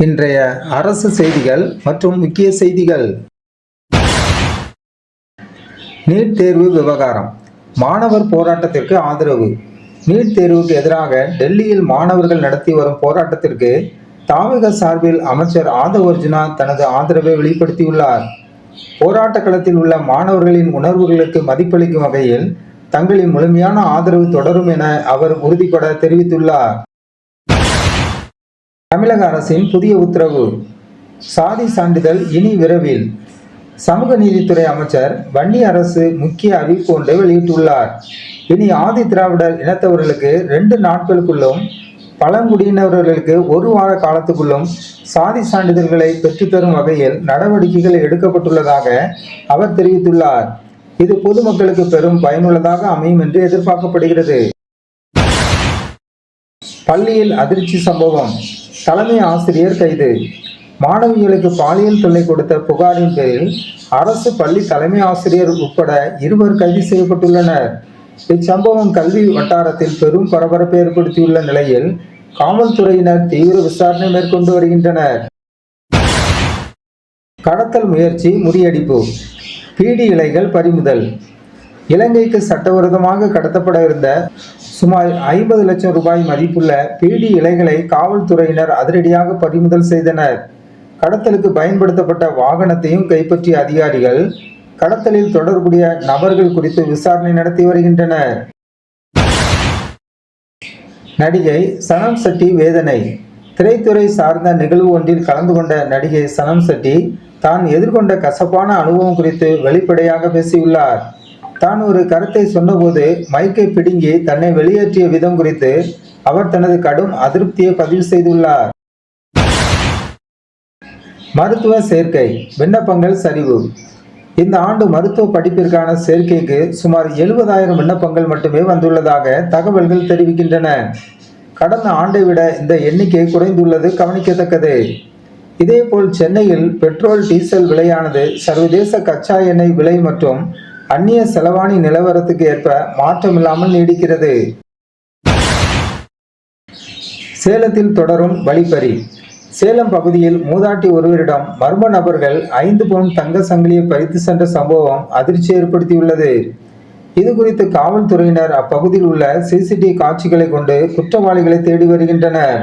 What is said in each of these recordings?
இன்றைய அரசு செய்திகள் மற்றும் முக்கிய செய்திகள். நீட் தேர்வு விவகாரம். மாணவர் போராட்டத்திற்கு ஆதரவு. நீட் தேர்வுக்கு எதிராக டெல்லியில் மாணவர்கள் நடத்தி வரும் போராட்டத்திற்கு தாவேகா சார்பில் அமைச்சர் ஆதவ் அர்ஜுனா தனது ஆதரவை வெளிப்படுத்தியுள்ளார். போராட்ட களத்தில் உள்ள மாணவர்களின் உணர்வுகளுக்கு மதிப்பளிக்கும் வகையில் தங்களின் முழுமையான ஆதரவு தொடரும் என அவர் உறுதிபட தெரிவித்துள்ளார். தமிழக அரசின் புதிய உத்தரவு. சாதி சான்றிதழ் இனி விரைவில். சமூக நீதித்துறை அமைச்சர் வன்னி அரசு முக்கிய அறிவிப்பு ஒன்றை வெளியிட்டுள்ளார். இனி ஆதி திராவிடர் இனத்தவர்களுக்கு 2 நாட்களுக்குள்ளும், பழங்குடியினர்களுக்கு 1 வார காலத்துக்குள்ளும் சாதி சான்றிதழ்களை பெற்றுத்தரும் வகையில் நடவடிக்கைகள் எடுக்கப்பட்டுள்ளதாக அவர் தெரிவித்துள்ளார். இது பொதுமக்களுக்கு பெரும் பயனுள்ளதாக அமையும் என்று எதிர்பார்க்கப்படுகிறது. பள்ளியில் அதிர்ச்சி சம்பவம். தலைமை ஆசிரியர் கைது. மாணவிகளுக்கு பாலியல் தொல்லை கொடுத்த புகாரின் பேரில் அரசு பள்ளி தலைமை ஆசிரியர் உட்பட 2 கைது செய்யப்பட்டுள்ளனர். இச்சம்பவம் கல்வி வட்டாரத்தில் பெரும் பரபரப்பை ஏற்படுத்தியுள்ள நிலையில் காவல்துறையினர் தீவிர விசாரணை மேற்கொண்டு வருகின்றனர். கடத்தல் முயற்சி முறியடிப்பு. பீடி இலைகள் பறிமுதல். இலங்கைக்கு சட்டவிரோதமாக கடத்தப்பட இருந்த சுமார் 50 லட்சம் ரூபாய் மதிப்புள்ள பீடி இலைகளை காவல்துறையினர் அதிரடியாக பறிமுதல் செய்தனர். கடத்தலுக்கு பயன்படுத்தப்பட்ட வாகனத்தையும் கைப்பற்றிய அதிகாரிகள் கடத்தலில் தொடர்புடைய நபர்கள் குறித்து விசாரணை நடத்தி வருகின்றனர். நடிகை சனம் ஷெட்டி வேதனை. திரைத்துறை சார்ந்த நிகழ்வு ஒன்றில் கலந்து கொண்ட நடிகை சனம் ஷெட்டி தான் எதிர்கொண்ட கசப்பான அனுபவம் குறித்து வெளிப்படையாக பேசியுள்ளார். தான் ஒரு கருத்தை சொன்னபோது மைக்கை பிடுங்கி தன்னை வெளியேற்றிய விதம் குறித்து அவர் தனது கடும் அதிருப்தியை பதிவு செய்துள்ளார். மருத்துவ சேர்க்கை விண்ணப்பங்கள் சரிவு. இந்த ஆண்டு மருத்துவ படிப்பிற்கான சேர்க்கைக்கு சுமார் 70,000 விண்ணப்பங்கள் மட்டுமே வந்துள்ளதாக தகவல்கள் தெரிவிக்கின்றன. கடந்த ஆண்டை விட இந்த எண்ணிக்கை குறைந்துள்ளது கவனிக்கத்தக்கது. இதேபோல் சென்னையில் பெட்ரோல் டீசல் விலையானது சர்வதேச கச்சா எண்ணெய் விலை மற்றும் அந்நிய செலவாணி நிலவரத்துக்கு ஏற்ப மாற்றமில்லாமல் நீடிக்கிறது. சேலத்தில் தொடரும் வழிப்பறி. சேலம் பகுதியில் மூதாட்டி ஒருவரிடம் மர்ம நபர்கள் 5 பவுன் தங்க சங்கிலியை பறித்து சென்ற சம்பவம் அதிர்ச்சி ஏற்படுத்தியுள்ளது. இது குறித்து காவல்துறையினர் அப்பகுதியில் உள்ள சிசிடிவி காட்சிகளை கொண்டு குற்றவாளிகளை தேடி வருகின்றனர்.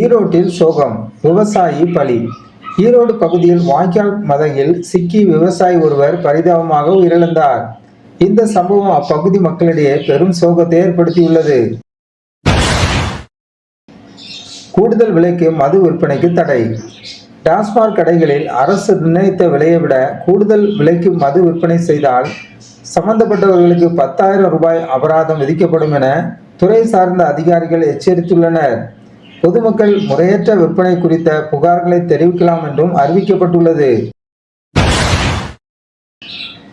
ஈரோட்டில் சோகம். விவசாயி பலி. ஈரோடு பகுதியில் வாய்க்கால் மதகில் சிக்கி விவசாயி ஒருவர் பரிதாபமாக உயிரிழந்தார். இந்த சம்பவம் அப்பகுதி மக்களிடையே பெரும் சோகத்தை ஏற்படுத்தியுள்ளது. கூடுதல் விலைக்கு மது விற்பனைக்கு தடை. டாஸ்மாக் கடைகளில் அரசு நிர்ணயித்த விலையை விட கூடுதல் விலைக்கு மது விற்பனை செய்தால் சம்பந்தப்பட்டவர்களுக்கு 10,000 ரூபாய் அபராதம் விதிக்கப்படும் என துறை சார்ந்த அதிகாரிகள் எச்சரித்துள்ளனர். பொதுமக்கள் முறையற்ற விற்பனை குறித்த புகார்களை தெரிவிக்கலாம் என்றும் அறிவிக்கப்பட்டுள்ளது.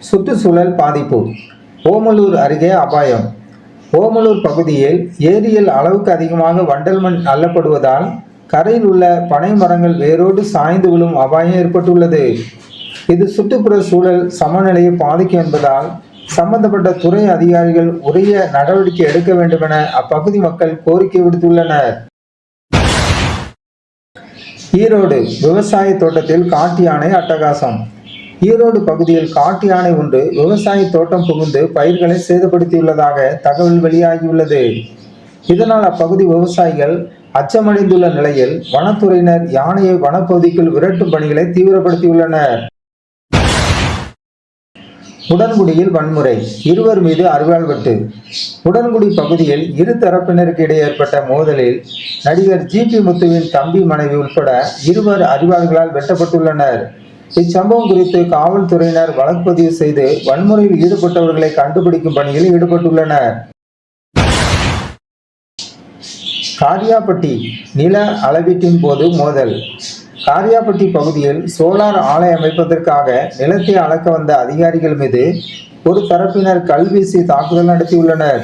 சுற்றுச்சூழல் பாதிப்பு. ஓமலூர் அருகே அபாயம். ஓமலூர் பகுதியில் ஏரியில் அளவுக்கு அதிகமாக வண்டல் மண் அள்ளப்படுவதால் கரையில் உள்ள பனை மரங்கள் வேரோடு சாய்ந்து விழும் அபாயம் ஏற்பட்டுள்ளது. இது சுற்றுப்புற சூழல் சமநிலையை பாதிக்கும் என்பதால் சம்பந்தப்பட்ட துறை அதிகாரிகள் உரிய நடவடிக்கை எடுக்க வேண்டும் என அப்பகுதி மக்கள் கோரிக்கை விடுத்துள்ளனர். ஈரோடு விவசாய தோட்டத்தில் காட்டு யானை அட்டகாசம். ஈரோடு பகுதியில் காட்டு யானை ஒன்று விவசாய தோட்டம் புகுந்து பயிர்களை சேதப்படுத்தியுள்ளதாக தகவல் வெளியாகியுள்ளது. இதனால் அப்பகுதி விவசாயிகள் அச்சமடைந்துள்ள நிலையில் வனத்துறையினர் யானையை வனப்பகுதிக்குள் விரட்டும் பணிகளை தீவிரப்படுத்தியுள்ளனர். உடன்குடியில் வன்முறை. 2 மீது அரிவாள் வெட்டு. உடன்குடி பகுதியில் 2 தரப்பினருக்கு இடையே ஏற்பட்ட மோதலில் நடிகர் ஜிபி முத்துவின் தம்பி மனைவி உட்பட 2 அரிவாள்களால் வெட்டப்பட்டுள்ளனர். இச்சம்பவம் குறித்து காவல்துறையினர் வழக்கு பதிவு செய்து வன்முறையில் ஈடுபட்டவர்களை கண்டுபிடிக்கும் பணியில் ஈடுபட்டுள்ளனர். காரியாபட்டி நில அளவீட்டின் போது மோதல். காரியாபட்டி பகுதியில் சோலார் ஆலை அமைப்பதற்காக நிலத்தை அளக்க வந்த அதிகாரிகள் மீது ஒரு தரப்பினர் கல்வீசி தாக்குதல் நடத்தியுள்ளனர்.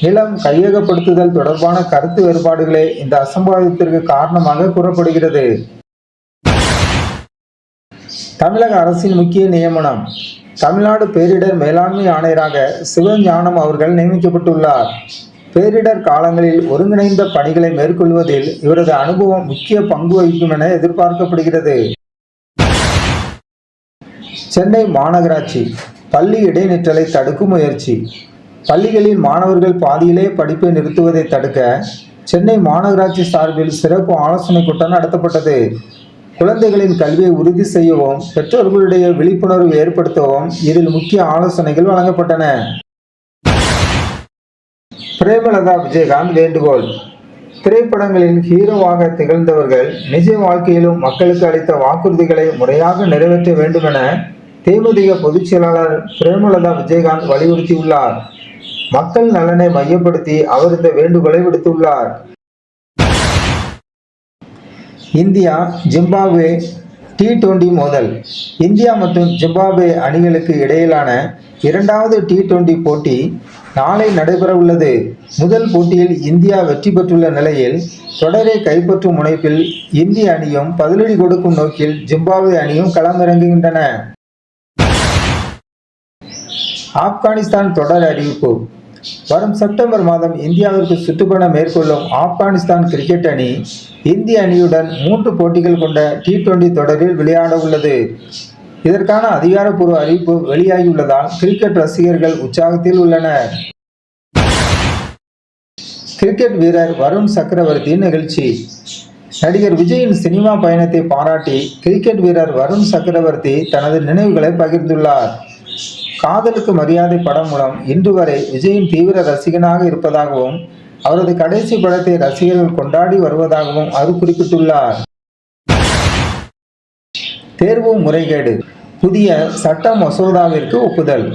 நிலம் கையகப்படுத்துதல் தொடர்பான கருத்து வேறுபாடுகளே இந்த அசம்பாவிதத்திற்கு காரணமாக கூறப்படுகிறது. தமிழக அரசின் முக்கிய நியமனம். தமிழ்நாடு பேரிடர் மேலாண்மை ஆணையராக சிவஞானம் அவர்கள் நியமிக்கப்பட்டுள்ளார். பேரிடர் காலங்களில் ஒருங்கிணைந்த பணிகளை மேற்கொள்வதில் இவரது அனுபவம் முக்கிய பங்கு வகிக்கும் என எதிர்பார்க்கப்படுகிறது. சென்னை மாநகராட்சி பள்ளி இடைநிற்றலை தடுக்கும் முயற்சி. பள்ளிகளில் மாணவர்கள் பாதியிலே படிப்பை நிறுத்துவதை தடுக்க சென்னை மாநகராட்சி சார்பில் சிறப்பு ஆலோசனை கூட்டம் நடத்தப்பட்டது. குழந்தைகளின் கல்வியை உறுதி செய்யவும் பெற்றோர்களுடைய விழிப்புணர்வு ஏற்படுத்தவும் இதில் முக்கிய ஆலோசனைகள் வழங்கப்பட்டன. பிரேமலதா விஜயகாந்த் வேண்டுகோள். திரைப்படங்களில் ஹீரோவாக திகழ்ந்தவர்கள் நிஜ வாழ்க்கையிலும் மக்களுக்கு அளித்த வாக்குறுதிகளை முறையாக நிறைவேற்ற வேண்டும் என தேமுதிக பொதுச் செயலாளர் பிரேமலதா விஜயகாந்த் வலியுறுத்தியுள்ளார். மக்கள் நலனை மையப்படுத்தி அவர் இந்த வேண்டுகோளை விடுத்துள்ளார். இந்தியா ஜிம்பாப்வே T20 மோதல். இந்தியா மற்றும் ஜிம்பாப்வே அணிகளுக்கு இடையிலான இரண்டாவது T20 போட்டி நாளை நடைபெற உள்ளது. முதல் போட்டியில் இந்தியா வெற்றி பெற்றுள்ள நிலையில் தொடரை கைப்பற்றும் முனைப்பில் இந்திய அணியும் பதிலடி கொடுக்கும் நோக்கில் ஜிம்பாப்வே அணியும் களமிறங்குகின்றன. ஆப்கானிஸ்தான் தொடர் அறிவிப்பு. வரும் செப்டம்பர் மாதம் இந்தியாவிற்கு சுற்றுப்பயணம் மேற்கொள்ளும் ஆப்கானிஸ்தான் கிரிக்கெட் அணி இந்திய அணியுடன் 3 போட்டிகள் கொண்ட T20 தொடரில் விளையாட உள்ளது. இதற்கான அதிகாரப்பூர்வ அறிவிப்பு வெளியாகியுள்ளதால் கிரிக்கெட் ரசிகர்கள் உற்சாகத்தில் உள்ளனர். கிரிக்கெட் வீரர் வருண் சக்கரவர்த்தி நிகழ்ச்சி. நடிகர் விஜயின் சினிமா பயணத்தை பாராட்டி கிரிக்கெட் வீரர் வருண் சக்கரவர்த்தி தனது நினைவுகளை பகிர்ந்துள்ளார். காதலுக்கு மரியாதை படம் மூலம் இன்று வரை விஜயின் தீவிர ரசிகனாக இருப்பதாகவும் அவரது கடைசி படத்தை ரசிகர்கள் கொண்டாடி வருவதாகவும் அவர் குறிப்பிட்டுள்ளார். தேர்வு முறைகேடு. புதிய சட்ட மசோதாவிற்கு ஒப்புதல்.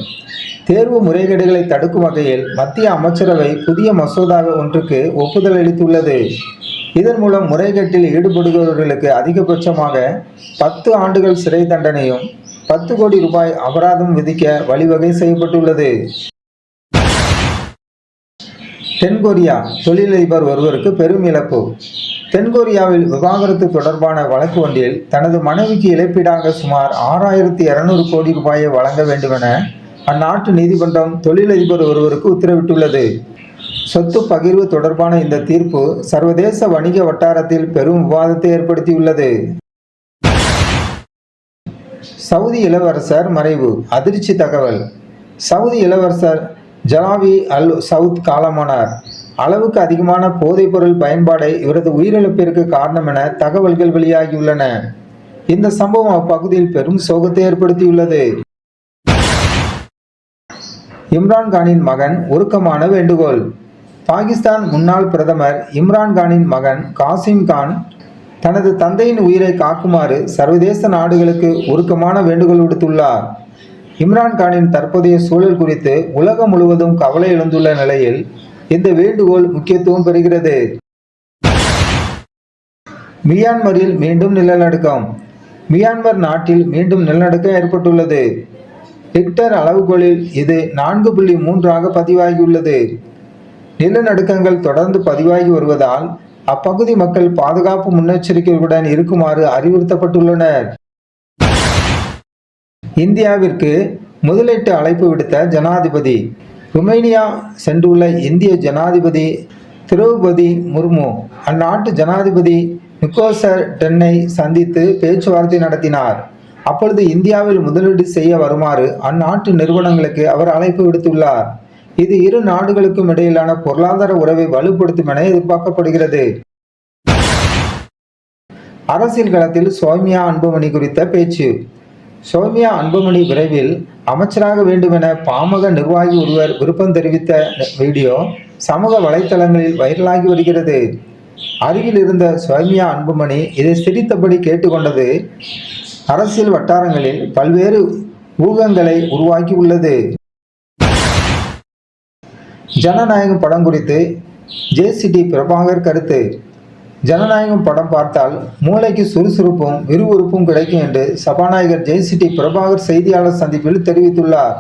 தேர்வு முறைகேடுகளை தடுக்கும் வகையில் மத்திய அமைச்சரவை புதிய மசோதா ஒன்றுக்கு ஒப்புதல் அளித்துள்ளது. இதன் மூலம் முறைகேட்டில் ஈடுபடுபவர்களுக்கு அதிகபட்சமாக 10 ஆண்டுகள் சிறை தண்டனையும் 10 கோடி ரூபாய் அபராதம் விதிக்க வழிவகை செய்யப்பட்டுள்ளது. தென்கொரியா தொழிலதிபர் ஒருவருக்கு பெரும் இழப்பு. தென்கொரியாவில் விவாகரத்து தொடர்பான வழக்கு ஒன்றில் தனது மனைவிக்கு இழப்பீடாக சுமார் 6200 கோடி ரூபாயை வழங்க வேண்டுமென அந்நாட்டு நீதிமன்றம் தொழிலதிபர் ஒருவருக்கு உத்தரவிட்டுள்ளது. சொத்து பகிர்வு தொடர்பான இந்த தீர்ப்பு சர்வதேச வணிக வட்டாரத்தில் பெரும் விவாதத்தை ஏற்படுத்தியுள்ளது. சவுதி இளவரசர் மறைவு. அதிர்ச்சி தகவல். சவுதி இளவரசர் ஜலாவி அல் சவுத் காலமானார். அளவுக்கு அதிகமான போதைப் பொருள் பயன்பாடே இவரது உயிரிழப்பிற்கு காரணம் என தகவல்கள் வெளியாகியுள்ளன. இந்த சம்பவம் அப்பகுதியில் பெரும் சோகத்தை ஏற்படுத்தியுள்ளது. இம்ரான்கானின் மகன் உருக்கமான வேண்டுகோள். பாகிஸ்தான் முன்னாள் பிரதமர் இம்ரான்கானின் மகன் காசிம் கான் தனது தந்தையின் உயிரை காக்குமாறு சர்வதேச நாடுகளுக்கு உருக்கமான வேண்டுகோள் விடுத்துள்ளார். இம்ரான்கானின் தற்போதைய சூழல் குறித்து உலகம் முழுவதும் கவலை எழுந்துள்ள நிலையில் இந்த வேண்டுகோள் முக்கியத்துவம் பெறுகிறது. மியான்மரில் மீண்டும் நிலநடுக்கம். மியான்மர் நாட்டில் மீண்டும் நிலநடுக்கம் ஏற்பட்டுள்ளது. ரிக்டர் அளவுகோலில் இது 4.3 பதிவாகியுள்ளது. நிலநடுக்கங்கள் தொடர்ந்து பதிவாகி வருவதால் அப்பகுதி மக்கள் பாதுகாப்பு முன்னெச்சரிக்கைகளுடன் இருக்குமாறு அறிவுறுத்தப்பட்டுள்ளனர். இந்தியாவிற்கு முதலீட்டு அழைப்பு விடுத்த ஜனாதிபதி. ருமேனியா சென்றுள்ள இந்திய ஜனாதிபதி திரௌபதி முர்மு அந்நாட்டு ஜனாதிபதி நிக்கோசர் டென்னை சந்தித்து பேச்சுவார்த்தை நடத்தினார். அப்பொழுது இந்தியாவில் முதலீடு செய்ய வருமாறு அந்நாட்டு நிறுவனங்களுக்கு அவர் அழைப்பு விடுத்துள்ளார். இது இரு நாடுகளுக்கும் இடையிலான பொருளாதார உறவை வலுப்படுத்தும் என எதிர்பார்க்கப்படுகிறது. அரசியல் களத்தில் சௌமியா அன்புமணி குறித்த பேச்சு. சௌமியா அன்புமணி விரைவில் அமைச்சராக வேண்டும் என பாமக நிர்வாகி ஒருவர் விருப்பம் தெரிவித்த வீடியோ சமூக வலைத்தளங்களில் வைரலாகி வருகிறது. அருகில் இருந்த சௌமியா அன்புமணி இதை சிரித்தபடி கேட்டுக்கொண்டது அரசியல் வட்டாரங்களில் பல்வேறு ஊகங்களை உருவாக்கி உள்ளது. ஜனநாயகம் படம் குறித்து JCT பிரபாகர் கருத்து. ஜனநாயகம் படம் பார்த்தால் மூளைக்கு சுறுசுறுப்பும் விறுவிறுப்பும் கிடைக்கும் என்று சபாநாயகர் JCT பிரபாகர் செய்தியாளர் சந்திப்பில் தெரிவித்துள்ளார்.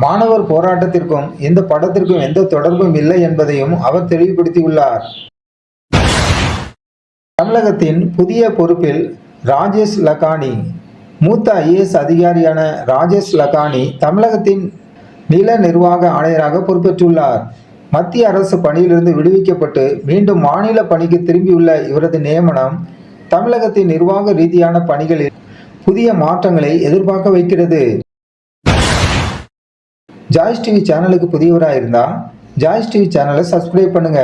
மாணவர் போராட்டத்திற்கும் இந்த படத்திற்கும் எந்த தொடர்பும் இல்லை என்பதையும் அவர் தெளிவுபடுத்தியுள்ளார். தமிழகத்தின் புதிய பொறுப்பில் ராஜேஷ் லக்கானி. மூத்த IAS அதிகாரியான ராஜேஷ் லக்கானி தமிழகத்தின் நில நிர்வாக ஆணையராக பொறுப்பேற்றுள்ளார். மத்திய அரசு பணியிலிருந்து விடுவிக்கப்பட்டு மீண்டும் மாநில பணிக்கு திரும்பியுள்ள இவரது நியமனம் தமிழகத்தின் நிர்வாக ரீதியான பணிகளில் புதிய மாற்றங்களை எதிர்பார்க்க வைக்கிறது. ஜாய்ஸ் டிவி சேனலுக்கு புதியவராக இருந்தால் ஜாய்ஸ் டிவி சேனலை சப்ஸ்கிரைப் பண்ணுங்க.